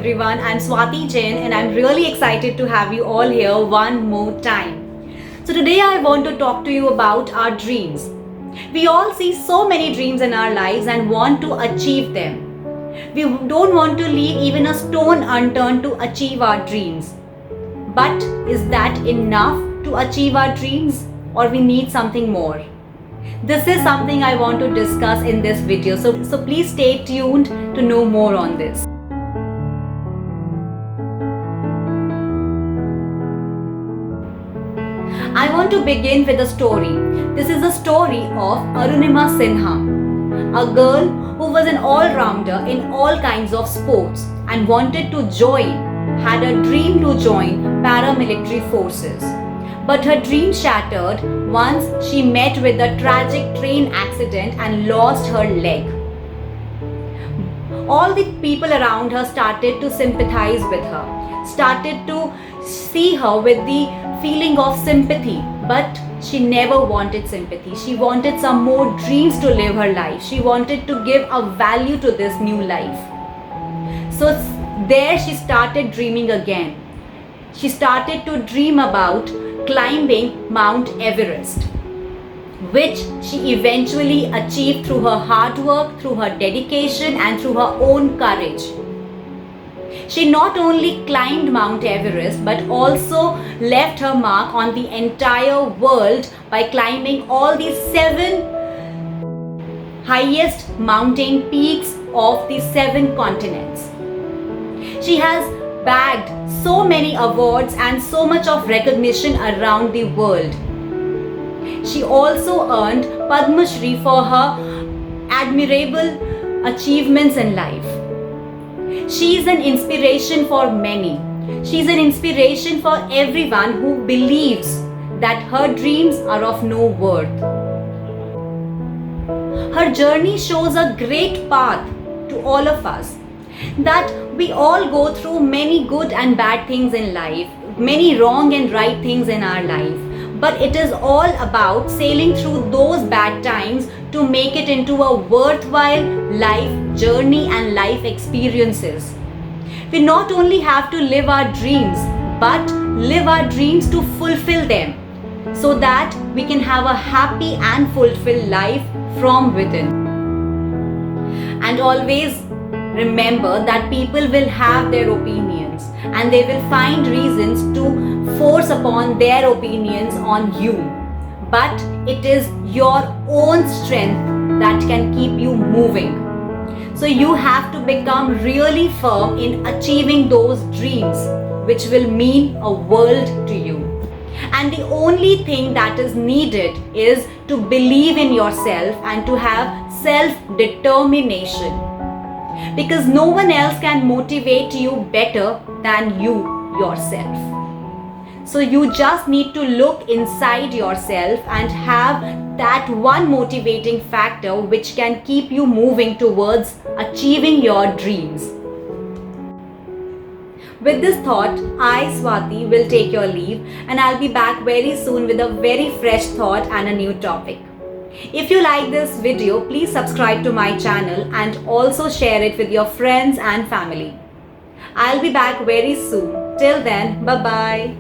everyone. I'm Swati Jain and I'm really excited to have you all here one more time. So today I want to talk to you about our dreams. We all see so many dreams in our lives and want to achieve them. We don't want to leave even a stone unturned to achieve our dreams. But is that enough to achieve our dreams, or we need something more? This is something I want to discuss in this video. So please stay tuned to know more on this. I want to begin with a story. This is the story of Arunima Sinha, a girl who was an all-rounder in all kinds of sports and had a dream to join paramilitary forces. But her dream shattered once she met with a tragic train accident and lost her leg. All the people around her started to sympathize with her, started to see her with the feeling of sympathy, but she never wanted sympathy. She wanted some more dreams to live her life. She wanted to give a value to this new life. So there she started dreaming again. She started to dream about climbing Mount Everest, which she eventually achieved through her hard work, through her dedication, and through her own courage. She not only climbed Mount Everest but also left her mark on the entire world by climbing all the 7 highest mountain peaks of the 7 continents. She has bagged so many awards and so much of recognition around the world. She also earned Padma Shri for her admirable achievements in life. She is an inspiration for many. She is an inspiration for everyone who believes that her dreams are of no worth. Her journey shows a great path to all of us, that we all go through many good and bad things in life, many wrong and right things in our life. But it is all about sailing through those bad times to make it into a worthwhile life journey and life experiences. We not only have to live our dreams, but live our dreams to fulfill them, so that we can have a happy and fulfilled life from within. And always remember that people will have their opinions and they will find reasons to force upon their opinions on you. But it is your own strength that can keep you moving. So you have to become really firm in achieving those dreams, which will mean a world to you. And the only thing that is needed is to believe in yourself and to have self-determination. Because no one else can motivate you better than you yourself. So you just need to look inside yourself and have that one motivating factor which can keep you moving towards achieving your dreams. With this thought, I, Swati, will take your leave, and I'll be back very soon with a very fresh thought and a new topic. If you like this video, please subscribe to my channel and also share it with your friends and family. I'll be back very soon. Till then, bye-bye.